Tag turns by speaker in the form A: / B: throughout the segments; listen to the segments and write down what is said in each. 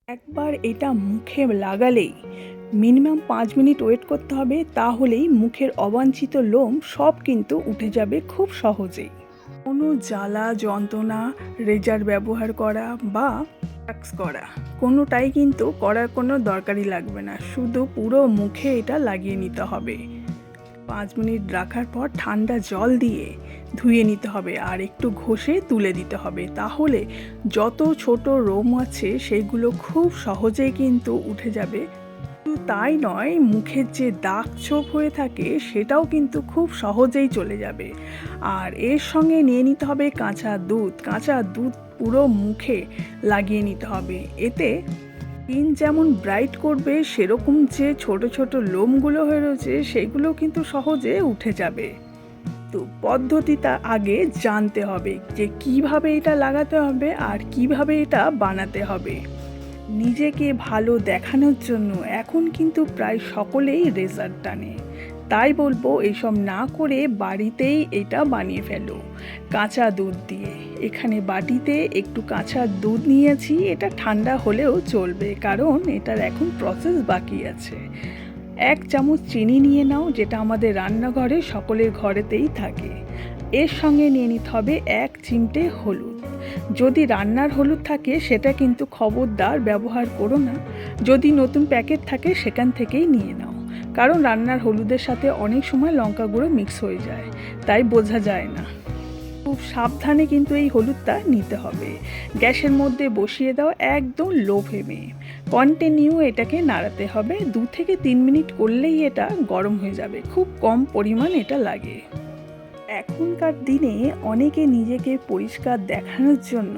A: একবার এটা মুখে লাগালেই মিনিমাম 5 মিনিট ওয়েট করতে হবে, তাহলেই মুখের অবাঞ্ছিত লোম সব কিন্তু উঠে যাবে খুব সহজেই। কোনো জ্বালা যন্ত্রণা, রেজার ব্যবহার করা বা ওয়্যাক্স করা কোনোটাই কিন্তু করার কোনো দরকারই লাগবে না, শুধু পুরো মুখে এটা লাগিয়ে নিতে হবে। 5 মিনিট রাখার পর ঠান্ডা জল দিয়ে ধুয়ে নিতে হবে আর একটু ঘষে তুলে দিতে হবে, তাহলে যত ছোট লোম আছে সেগুলো খুব সহজেই কিন্তু উঠে যাবে। শুধু তাই নয়, মুখের যে দাগ ছোপ হয়ে থাকে সেটাও কিন্তু খুব সহজেই চলে যাবে। আর এর সঙ্গে নিয়ে নিতে হবে কাঁচা দুধ পুরো মুখে লাগিয়ে নিতে হবে। এতে স্কিন যেমন ব্রাইট করবে, সেরকম যে ছোট ছোট লোমগুলো হয়ে রয়েছে সেগুলো কিন্তু সহজে উঠে যাবে। তো পদ্ধতিটা আগে জানতে হবে যে কিভাবে এটা লাগাতে হবে আর কিভাবে এটা বানাতে হবে। নিজেকে ভালো দেখানোর জন্য এখন কিন্তু প্রায় সকলেই রেজার টানে, তাই বলবো এইসব না করে বাড়িতেই এটা বানিয়ে ফেলো কাঁচা দুধ দিয়ে। এখানে বাটিতে একটু কাঁচা দুধ নিয়েছি, এটা ঠান্ডা হলেও চলবে কারণ এটার এখন প্রসেস বাকি আছে। 1 চামচ চিনি নিয়ে নাও, যেটা আমাদের রান্নাঘরে সকলের ঘরেতেই থাকে। এর সঙ্গে নিয়ে নিতে হবে 1 চিমটে হলুদ। যদি রান্নার হলুদ থাকে সেটা কিন্তু খবরদার ব্যবহার করো না, যদি নতুন প্যাকেট থাকে সেখান থেকেই নিয়ে নাও, কারণ রান্নার হলুদের সাথে অনেক সময় লঙ্কা গুঁড়ো মিক্স হয়ে যায়, তাই বোঝা যায় না। খুব সাবধানে কিন্তু এই হলুদটা নিতে হবে। গ্যাসের মধ্যে বসিয়ে দাও একদম লো ফ্লেমে, কন্টিনিউ এটাকে নাড়াতে হবে। 2 থেকে 3 মিনিট করলেই এটা গরম হয়ে যাবে, খুব কম পরিমাণ এটা লাগে। এখনকার দিনে অনেকে নিজেকে পরিষ্কার দেখানোর জন্য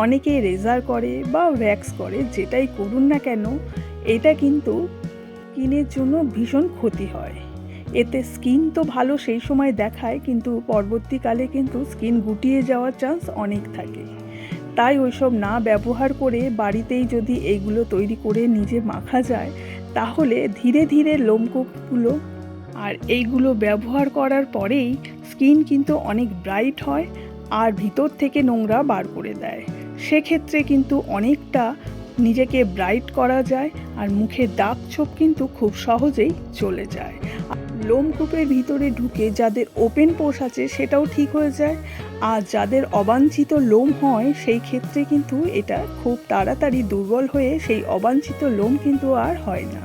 A: অনেকে রেজার করে বা ওয়্যাক্স করে, যেটাই করুন না কেন এটা কিন্তু স্কিনের জন্য ভীষণ ক্ষতি হয়। এতে স্কিন তো ভালো সেই সময় দেখায়, কিন্তু পরবর্তীকালে কিন্তু স্কিন গুটিয়ে যাওয়ার চান্স অনেক থাকে। তাই ওইসব না ব্যবহার করে বাড়িতেই যদি এইগুলো তৈরি করে নিজে মাখা যায়, তাহলে ধীরে ধীরে লোমকূপগুলো আর এইগুলো ব্যবহার করার পরেই স্কিন কিন্তু অনেক ব্রাইট হয় আর ভিতর থেকে নোংরা বার করে দেয়। সেক্ষেত্রে কিন্তু অনেকটা নিজেকে ব্রাইট করা যায় আর মুখের দাগ ছোপ কিন্তু খুব সহজেই চলে যায়। লোমকূপের ভিতরে ঢুকে যাদের ওপেন পোর্স আছে সেটাও ঠিক হয়ে যায়, আর যাদের অবাঞ্ছিত লোম হয় সেই ক্ষেত্রে কিন্তু এটা খুব তাড়াতাড়ি দুর্বল হয়ে সেই অবাঞ্ছিত লোম কিন্তু আর হয় না।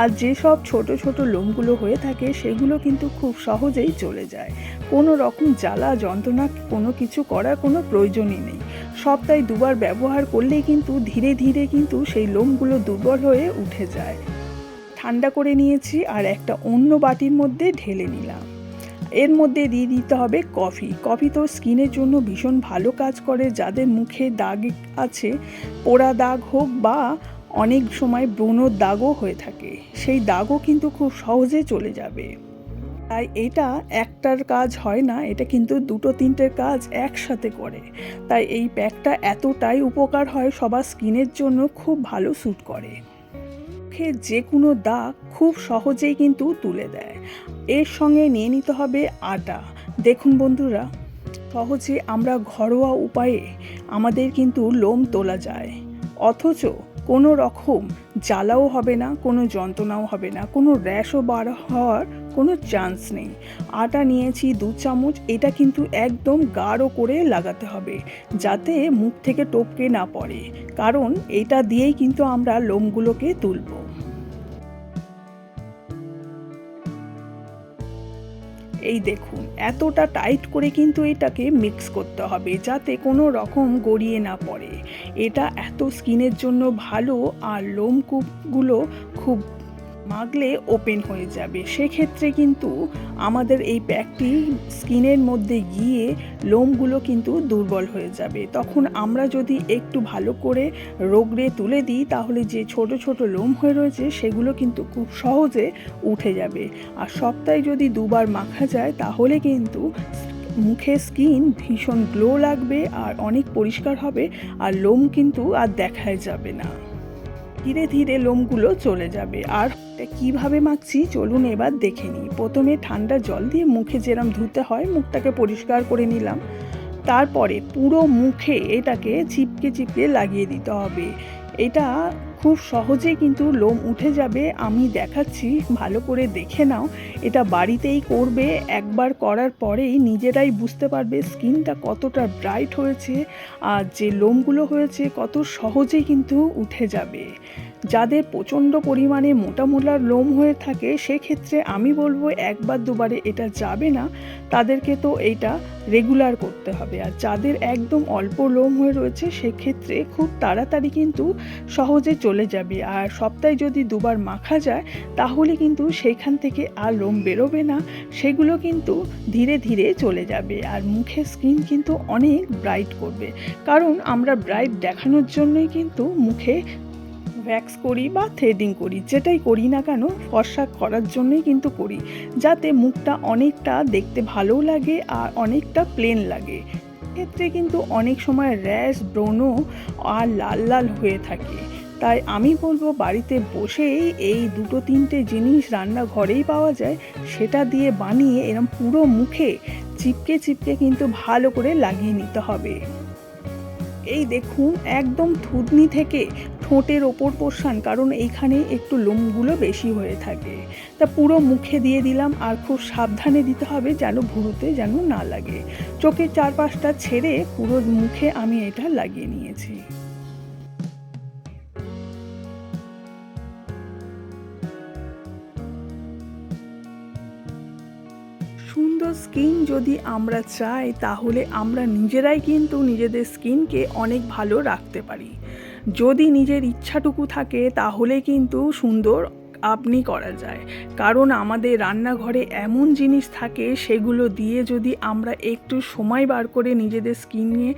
A: আর যেসব ছোট ছোট লোমগুলো হয়ে থাকে সেগুলো কিন্তু খুব সহজেই চলে যায়। কোনো রকম জ্বালা যন্ত্রণা কোনো কিছু করার কোনো প্রয়োজনই নেই। সপ্তাহে 2 বার ব্যবহার করলেই কিন্তু ধীরে ধীরে কিন্তু সেই লোমগুলো দুর্বল হয়ে উঠে যায়। ঠান্ডা করে নিয়েছি আর একটা অন্য বাটির মধ্যে ঢেলে নিলাম। এর মধ্যে দিয়ে দিতে হবে কফি তো স্কিনের জন্য ভীষণ ভালো কাজ করে। যাদের মুখে দাগ আছে, পোড়া দাগ হোক বা অনেক সময় ব্রণর দাগও হয়ে থাকে, সেই দাগও কিন্তু খুব সহজে চলে যাবে। তাই এটা একটার কাজ হয় না, এটা কিন্তু 2-3টের কাজ একসাথে করে। তাই এই প্যাকটা এতটাই উপকার হয়, সবার স্কিনের জন্য খুব ভালো স্যুট করে। মুখে যে কোনো দাগ খুব সহজেই কিন্তু তুলে দেয়। এর সঙ্গে নিয়ে নিতে হবে আটা। দেখুন বন্ধুরা, সহজে আমরা ঘরোয়া উপায়ে আমাদের কিন্তু লোম তোলা যায়, অথচ কোনো রকম জ্বালাও হবে না, কোনো যন্ত্রণাও হবে না, কোনো র্যাশও বার হওয়ার কোনো চান্স নেই। আটা নিয়েছি 2 চামচ, এটা কিন্তু একদম গাঢ় করে লাগাতে হবে যাতে মুখ থেকে টপকে না পড়ে, কারণ এটা দিয়েই কিন্তু আমরা লোমগুলোকে তুলব। এই দেখুন, এতটা টাইট করে কিন্তু এটাকে মিক্স করতে হবে যাতে কোনো রকম গড়িয়ে না পড়ে। এটা এত স্কিনের জন্য ভালো, আর লোমকূপগুলো খুব মাখলে ওপেন হয়ে যাবে। সেক্ষেত্রে কিন্তু আমাদের এই প্যাকটি স্কিনের মধ্যে গিয়ে লোমগুলো কিন্তু দুর্বল হয়ে যাবে। তখন আমরা যদি একটু ভালো করে রগড়ে তুলে দিই, তাহলে যে ছোট ছোট লোম হয়ে রয়েছে সেগুলো কিন্তু খুব সহজে উঠে যাবে। আর সপ্তাহে যদি 2 বার মাখা যায় তাহলে কিন্তু মুখের স্কিন ভীষণ গ্লো লাগবে আর অনেক পরিষ্কার হবে, আর লোম কিন্তু আর দেখাই যাবে না। ধীরে ধীরে লোমগুলো চলে যাবে। আর কিভাবে মাখছি চলুন এবার দেখে নিই। প্রথমে ঠান্ডা জল দিয়ে মুখে যেরম ধুতে হয় মুখটাকে পরিষ্কার করে নিলাম, তারপরে পুরো মুখে এটাকে চিপকে চিপকে লাগিয়ে দিতে হবে। এটা খুব সহজেই কিন্তু লোম উঠে যাবে। আমি দেখাচ্ছি, ভালো করে দেখে নাও। এটা বাড়িতেই করবে, একবার করার পরেই নিজেরাই বুঝতে পারবে স্কিনটা কতটা ব্রাইট হয়েছে আর যে লোমগুলো হয়েছে কত সহজেই কিন্তু উঠে যাবে। যাদের প্রচণ্ড পরিমাণে মোটা মোটা লোম হয়ে থাকে সেক্ষেত্রে আমি বলবো একবার দুবারে এটা যাবে না, তাদেরকে তো এইটা রেগুলার করতে হবে। আর যাদের একদম অল্প লোম হয়ে রয়েছে সেক্ষেত্রে খুব তাড়াতাড়ি কিন্তু সহজে চলে যাবে। আর সপ্তাহে যদি দুবার মাখা যায় তাহলে কিন্তু সেইখান থেকে আর লোম বেরোবে না, সেগুলো কিন্তু ধীরে ধীরে চলে যাবে। আর মুখের স্কিন কিন্তু অনেক ব্রাইট করবে, কারণ আমরা ব্রাইট দেখানোর জন্যই কিন্তু মুখে ভ্যাক্স করি বা থ্রেডিং করি, যেটাই করি না কেন ফর্সা করার জন্যই কিন্তু করি, যাতে মুখটা অনেকটা দেখতে ভালোও লাগে আর অনেকটা প্লেন লাগে। ক্ষেত্রে কিন্তু অনেক সময় র্যাশ, ব্রণ আর লাল লাল হয়ে থাকে। তাই আমি বলবো বাড়িতে বসেই এই 2-3টে জিনিস রান্নাঘরেই পাওয়া যায়, সেটা দিয়ে বানিয়ে এরম পুরো মুখে চিপকে চিপকে কিন্তু ভালো করে লাগিয়ে নিতে হবে। এই দেখুন, একদম থুতনি থেকে ঠোঁটের ওপর পোর্শন, কারণ এইখানে একটু লোমগুলো বেশি হয়ে থাকে, তা পুরো মুখে দিয়ে দিলাম। আর খুব সাবধানে দিতে হবে যেন ভুরুতে যেন না লাগে। চোখের চারপাশটা ছেড়ে পুরো মুখে আমি এটা লাগিয়ে নিয়েছি। সুন্দর স্কিন যদি আমরা চাই তাহলে আমরা নিজেরাই কিন্তু নিজেদের স্কিনকে অনেক ভালো রাখতে পারি। যদি নিজের ইচ্ছাটুকু থাকে তাহলে কিন্তু সুন্দর আপনি করা যায়। কারণ আমাদের রান্নাঘরে এমন জিনিস থাকে সেগুলো দিয়ে যদি আমরা একটু সময় বার করে নিজেদের স্কিন নিয়ে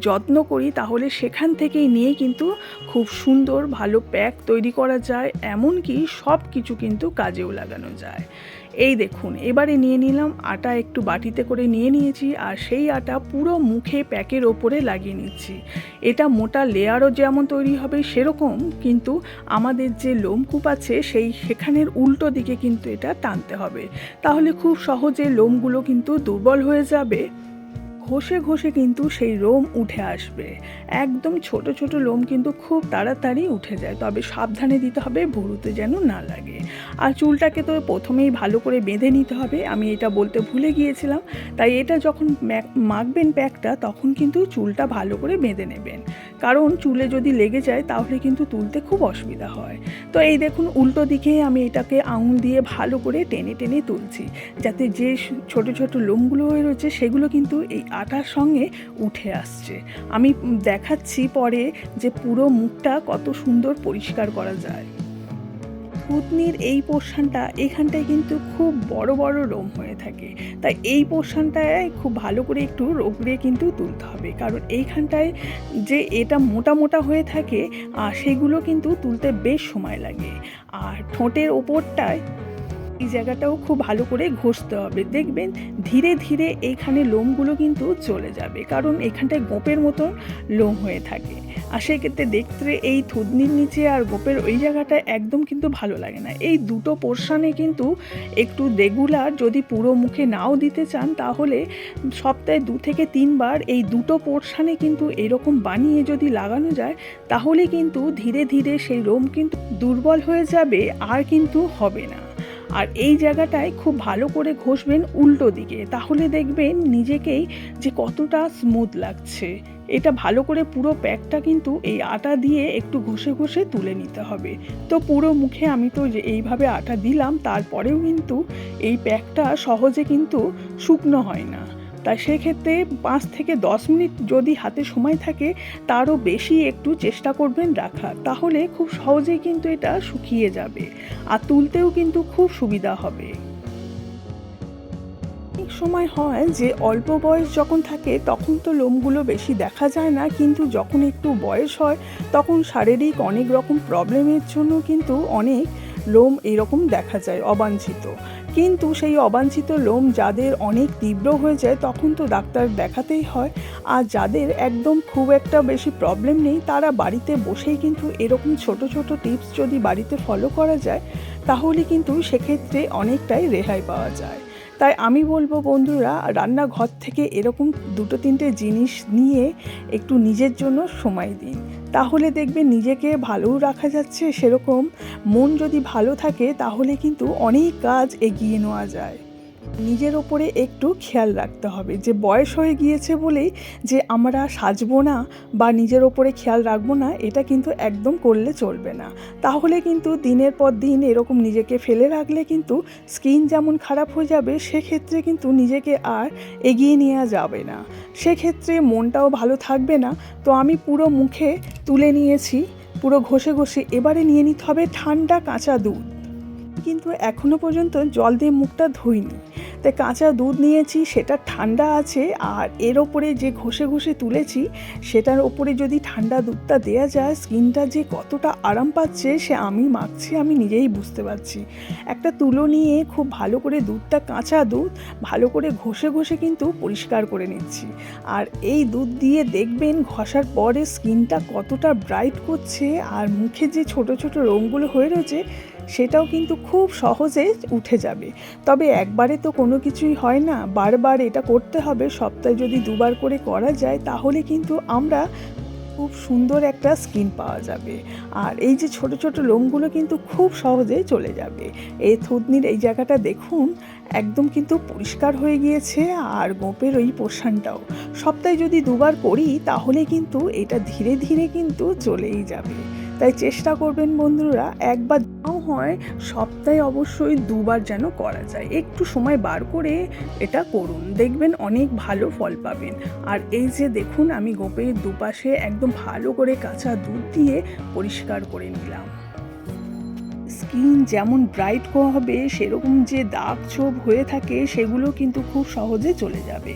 A: যত্ন করি তাহলে সেখান থেকেই নিয়ে কিন্তু খুব সুন্দর ভালো প্যাক তৈরি করা যায়, এমনকি সব কিছু কিন্তু কাজেও লাগানো যায়। এই দেখুন, এবারে নিয়ে নিলাম আটা, একটু বাটিতে করে নিয়ে নিয়েছি আর সেই আটা পুরো মুখে প্যাকের ওপরে লাগিয়ে নিচ্ছি। এটা মোটা লেয়ারও যেমন তৈরি হবে সেরকম কিন্তু আমাদের যে লোমকূপ আছে সেখানের উল্টো দিকে কিন্তু এটা টানতে হবে, তাহলে খুব সহজে লোমগুলো কিন্তু দুর্বল হয়ে যাবে। ঘষে ঘষে কিন্তু সেই লোম উঠে আসবে। একদম ছোট ছোট লোম কিন্তু খুব তাড়াতাড়ি উঠে যায়, তবে সাবধানে দিতে হবে ভুরুতে যেন না লাগে। আর চুলটাকে তো প্রথমেই ভালো করে বেঁধে নিতে হবে, আমি এটা বলতে ভুলে গিয়েছিলাম। তাই এটা যখন মাখবেন প্যাকটা তখন কিন্তু চুলটা ভালো করে বেঁধে নেবেন, কারণ চুলে যদি লেগে যায় তাহলে কিন্তু তুলতে খুব অসুবিধা হয়। তো এই দেখুন, উল্টো দিকে আমি এটাকে আঙুল দিয়ে ভালো করে টেনে টেনে তুলছি, যাতে যে ছোট ছোট লোমগুলো হয়ে রয়েছে সেগুলো কিন্তু এই আটার সঙ্গে উঠে আসছে। আমি দেখাচ্ছি পরে যে পুরো মুখটা কত সুন্দর পরিষ্কার করা যায়। থুতনির এই পোর্শনটা, এখানটায় কিন্তু খুব বড় বড় লোম হয়ে থাকে, তাই এই পোর্শনটায় খুব ভালো করে একটু রগড়ে কিন্তু তুলতে হবে, কারণ এইখানটায় যে এটা মোটা মোটা হয়ে থাকে আর সেগুলো কিন্তু তুলতে বেশ সময় লাগে। আর ঠোঁটের ওপরটায় এই জায়গাটাও খুব ভালো করে ঘষতে হবে, দেখবেন ধীরে ধীরে এইখানে লোমগুলো কিন্তু চলে যাবে, কারণ এখানটায় গোপের মতো লোম হয়ে থাকে। আর সেক্ষেত্রে দেখতে এই থুতনির নিচে আর গোপের ওই জায়গাটা একদম কিন্তু ভালো লাগে না। এই দুটো পোর্শনে কিন্তু একটু রেগুলার যদি পুরো মুখে নাও দিতে চান তাহলে সপ্তাহে 2 থেকে 3 বার এই দুটো পোর্শনে কিন্তু এরকম বানিয়ে যদি লাগানো যায় তাহলে কিন্তু ধীরে ধীরে সেই লোম কিন্তু দুর্বল হয়ে যাবে আর কিন্তু হবে না। আর এই জায়গাটায় খুব ভালো করে ঘষবেন উল্টো দিকে, তাহলে দেখবেন নিজেকেই যে কতটা স্মুথ লাগছে। এটা ভালো করে পুরো প্যাকটা কিন্তু এই আটা দিয়ে একটু ঘষে ঘষে তুলে নিতে হবে। তো পুরো মুখে আমি তো এইভাবে আটা দিলাম, তারপরেও কিন্তু এই প্যাকটা সহজে কিন্তু শুকনো হয় না। তাই সেক্ষেত্রে 5 থেকে 10 মিনিট যদি হাতে সময় থাকে তারও বেশি একটু চেষ্টা করবেন রাখার, তাহলে খুব সহজেই কিন্তু এটা শুকিয়ে যাবে আর তুলতেও কিন্তু খুব সুবিধা হবে। অনেক সময় হয় যে অল্প বয়স যখন থাকে তখন তো লোমগুলো বেশি দেখা যায় না, কিন্তু যখন একটু বয়স হয় তখন শারীরিক অনেক রকম প্রবলেমের জন্য কিন্তু অনেক লোম এরকম দেখা যায় অবাঞ্ছিত। কিন্তু সেই অবাঞ্ছিত লোম যাদের অনেক তীব্র হয়ে যায় তখন তো ডাক্তার দেখাতেই হয়। আর যাদের একদম খুব একটা বেশি প্রবলেম নেই তারা বাড়িতে বসেই কিন্তু এরকম ছোট ছোট টিপস যদি বাড়িতে ফলো করা যায় তাহলে কিন্তু সেক্ষেত্রে অনেকটাই রেহাই পাওয়া যায়। তাই আমি বলবো বন্ধুরা, রান্নাঘর থেকে এরকম 2-3টে জিনিস নিয়ে একটু নিজের জন্য সময় দিন, তাহলে দেখবেন নিজেকে ভালোও রাখা যাচ্ছে, সেরকম মন যদি ভালো থাকে তাহলে কিন্তু অনেক কাজ এগিয়ে নেওয়া যায়। নিজের ওপরে একটু খেয়াল রাখতে হবে যে বয়স হয়ে গিয়েছে বলেই যে আমরা সাজবো না বা নিজের ওপরে খেয়াল রাখবো না, এটা কিন্তু একদম করলে চলবে না। তাহলে কিন্তু দিনের পর দিন এরকম নিজেকে ফেলে রাখলে কিন্তু স্কিন যেমন খারাপ হয়ে যাবে, সেক্ষেত্রে কিন্তু নিজেকে আর এগিয়ে নেওয়া যাবে না, সেক্ষেত্রে মনটাও ভালো থাকবে না। তো আমি পুরো মুখে তুলে নিয়েছি, পুরো ঘষে ঘষে। এবারে নিয়ে নিতে হবে ঠান্ডা কাঁচা দুধ। কিন্তু এখনও পর্যন্ত জল দিয়ে মুখটা ধুইনি, তাই কাঁচা দুধ নিয়েছি, সেটা ঠান্ডা আছে। আর এর ওপরে যে ঘষে ঘষে তুলেছি সেটার ওপরে যদি ঠান্ডা দুধটা দেওয়া যায়, স্কিনটা যে কতটা আরাম পাচ্ছে সে আমি মাখছি আমি নিজেই বুঝতে পারছি। একটা তুলো নিয়ে খুব ভালো করে দুধটা, কাঁচা দুধ ভালো করে ঘষে ঘষে কিন্তু পরিষ্কার করে নিচ্ছি। আর এই দুধ দিয়ে দেখবেন ঘষার পরে স্কিনটা কতটা ব্রাইট করছে, আর মুখে যে ছোট ছোট রোগগুলো হয়ে রয়েছে সেটাও কিন্তু খুব সহজে উঠে যাবে। তবে একবারে তো কোনো কিছুই হয় না, বারবার এটা করতে হবে। সপ্তাহে যদি দুবার করে করা যায় তাহলে কিন্তু আমরা খুব সুন্দর একটা স্কিন পাওয়া যাবে। আর এই যে ছোট ছোট লোমগুলো কিন্তু খুব সহজেই চলে যাবে। এই থুতনির এই জায়গাটা দেখুন একদম কিন্তু পরিষ্কার হয়ে গিয়েছে, আর গোঁপের ওই পোর্শনটাও। সপ্তাহে যদি দুবার করি তাহলে কিন্তু এটা ধীরে ধীরে কিন্তু চলেই যাবে। তাই চেষ্টা করবেন বন্ধুরা, একবার নাও হয় সপ্তাহে অবশ্যই দুবার যেন করা যায়। একটু সময় বার করে এটা করুন, দেখবেন অনেক ভালো ফল পাবেন। আর এই যে দেখুন আমি গোঁপের দুপাশে একদম ভালো করে কাঁচা দুধ দিয়ে পরিষ্কার করে নিলাম। স্কিন যেমন ব্রাইট হবে, সেরকম যে দাগ ছোপ হয়ে থাকে সেগুলো কিন্তু খুব সহজে চলে যাবে।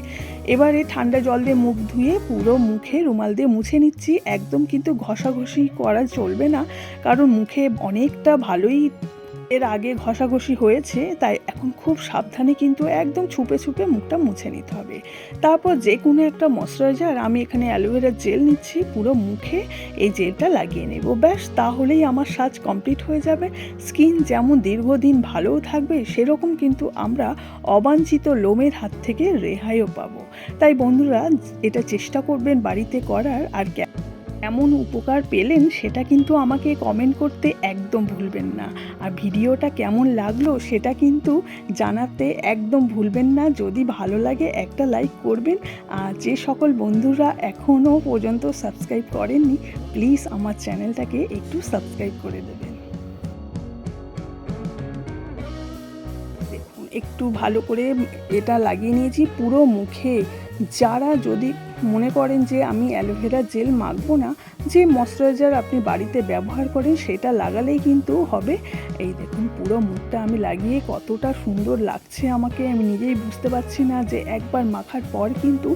A: এবারে ঠান্ডা জল দিয়ে মুখ ধুয়ে পুরো মুখে রুমাল দিয়ে মুছে নিচ্ছি। একদম কিন্তু ঘষাঘষি করা চলবে না, কারণ মুখে অনেকটা ভালোই এর আগে ঘষাঘষি হয়েছে, তাই এখন খুব সাবধানে কিন্তু একদম ছুপে ছুপে মুখটা মুছে নিতে হবে। তারপর যে কোনো একটা ময়শ্চারাইজার, আমি এখানে অ্যালোভেরা জেল নিচ্ছি, পুরো মুখে এই জেলটা লাগিয়ে নেব। ব্যাস, তাহলেই আমার সাজ কমপ্লিট হয়ে যাবে। স্কিন যেমন দীর্ঘদিন ভালোও থাকবে, সেরকম কিন্তু আমরা অবাঞ্ছিত লোমের হাত থেকে রেহাইও পাবো। তাই বন্ধুরা এটা চেষ্টা করবেন বাড়িতে করার। আর কেমন উপকার পেলেন সেটা কিন্তু আমাকে কমেন্ট করতে একদম ভুলবেন না। আর ভিডিওটা কেমন লাগলো সেটা কিন্তু জানাতে একদম ভুলবেন না। যদি ভালো লাগে একটা লাইক করবেন। আর যে সকল বন্ধুরা এখনও পর্যন্ত সাবস্ক্রাইব করেননি, প্লিজ আমার চ্যানেলটাকে একটু সাবস্ক্রাইব করে দেবেন। দেখুন একটু ভালো করে এটা লাগিয়ে নিয়েছি পুরো মুখে। যারা যদি মনে করেন যে আমি অ্যালোভেরা জেল মাখবো না, যে ময়শ্চারাইজার আপনি বাড়িতে ব্যবহার করেন সেটা লাগালেই কিন্তু হবে। এই দেখুন পুরো মুখটা আমি লাগিয়ে কতটা সুন্দর লাগছে আমাকে, আমি নিজেই বুঝতে পারছি না যে একবার মাখার পর কিন্তু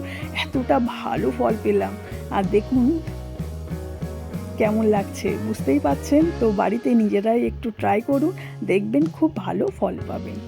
A: এতটা ভালো ফল পেলাম। আর দেখুন কেমন লাগছে বুঝতেই পাচ্ছেন। তো বাড়িতে নিজেরাই একটু ট্রাই করুন, দেখবেন খুব ভালো ফল পাবেন।